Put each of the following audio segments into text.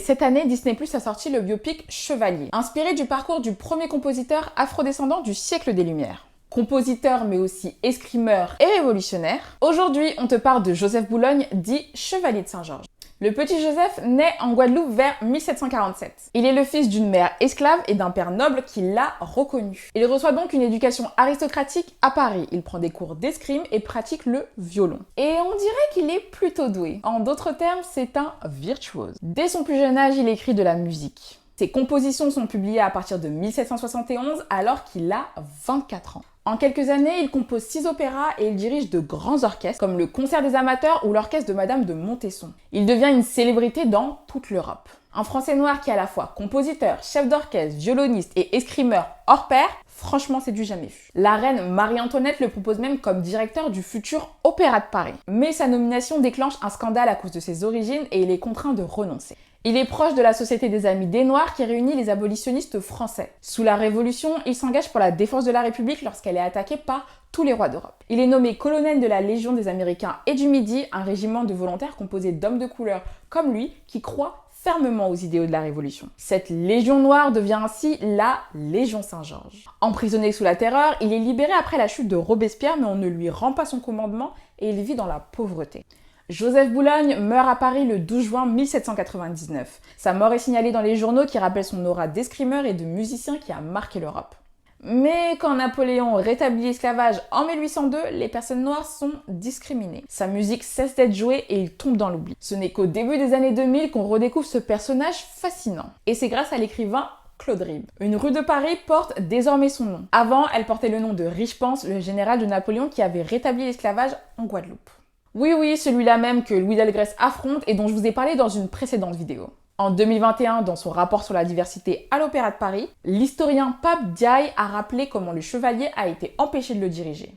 Cette année, Disney+ a sorti le biopic Chevalier, inspiré du parcours du premier compositeur afrodescendant du siècle des Lumières. Compositeur mais aussi escrimeur et révolutionnaire, aujourd'hui on te parle de Joseph Boulogne, dit Chevalier de Saint-Georges. Le petit Joseph naît en Guadeloupe vers 1747. Il est le fils d'une mère esclave et d'un père noble qui l'a reconnu. Il reçoit donc une éducation aristocratique à Paris. Il prend des cours d'escrime et pratique le violon. Et on dirait qu'il est plutôt doué. En d'autres termes, c'est un virtuose. Dès son plus jeune âge, il écrit de la musique. Ses compositions sont publiées à partir de 1771 alors qu'il a 24 ans. En quelques années, il compose 6 opéras et il dirige de grands orchestres comme le Concert des amateurs ou l'orchestre de Madame de Montesson. Il devient une célébrité dans toute l'Europe. Un Français noir qui est à la fois compositeur, chef d'orchestre, violoniste et escrimeur hors pair, franchement c'est du jamais vu. La reine Marie-Antoinette le propose même comme directeur du futur Opéra de Paris. Mais sa nomination déclenche un scandale à cause de ses origines et il est contraint de renoncer. Il est proche de la Société des Amis des Noirs qui réunit les abolitionnistes français. Sous la Révolution, il s'engage pour la défense de la République lorsqu'elle est attaquée par tous les rois d'Europe. Il est nommé colonel de la Légion des Américains et du Midi, un régiment de volontaires composé d'hommes de couleur comme lui qui croient fermement aux idéaux de la Révolution. Cette Légion noire devient ainsi la Légion Saint-Georges. Emprisonné sous la Terreur, il est libéré après la chute de Robespierre mais on ne lui rend pas son commandement et il vit dans la pauvreté. Joseph Boulogne meurt à Paris le 12 juin 1799. Sa mort est signalée dans les journaux qui rappellent son aura d'escrimeur et de musicien qui a marqué l'Europe. Mais quand Napoléon rétablit l'esclavage en 1802, les personnes noires sont discriminées. Sa musique cesse d'être jouée et il tombe dans l'oubli. Ce n'est qu'au début des années 2000 qu'on redécouvre ce personnage fascinant. Et c'est grâce à l'écrivain Claude Ribes. Une rue de Paris porte désormais son nom. Avant, elle portait le nom de Richepens, le général de Napoléon qui avait rétabli l'esclavage en Guadeloupe. Oui, celui-là même que Louis Delgrès affronte et dont je vous ai parlé dans une précédente vidéo. En 2021, dans son rapport sur la diversité à l'Opéra de Paris, l'historien Pape Diaye a rappelé comment le chevalier a été empêché de le diriger.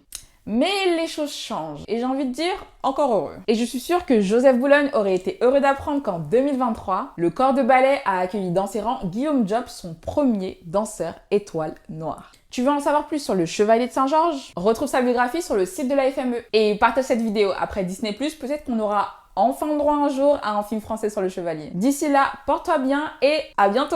Mais les choses changent, et j'ai envie de dire, encore heureux. Et je suis sûre que Joseph Boulogne aurait été heureux d'apprendre qu'en 2023, le corps de ballet a accueilli dans ses rangs Guillaume Job, son premier danseur étoile noire. Tu veux en savoir plus sur le Chevalier de Saint-Georges? Retrouve sa biographie sur le site de la FME. Et partage cette vidéo après Disney+, peut-être qu'on aura enfin le droit un jour à un film français sur le Chevalier. D'ici là, porte-toi bien et à bientôt!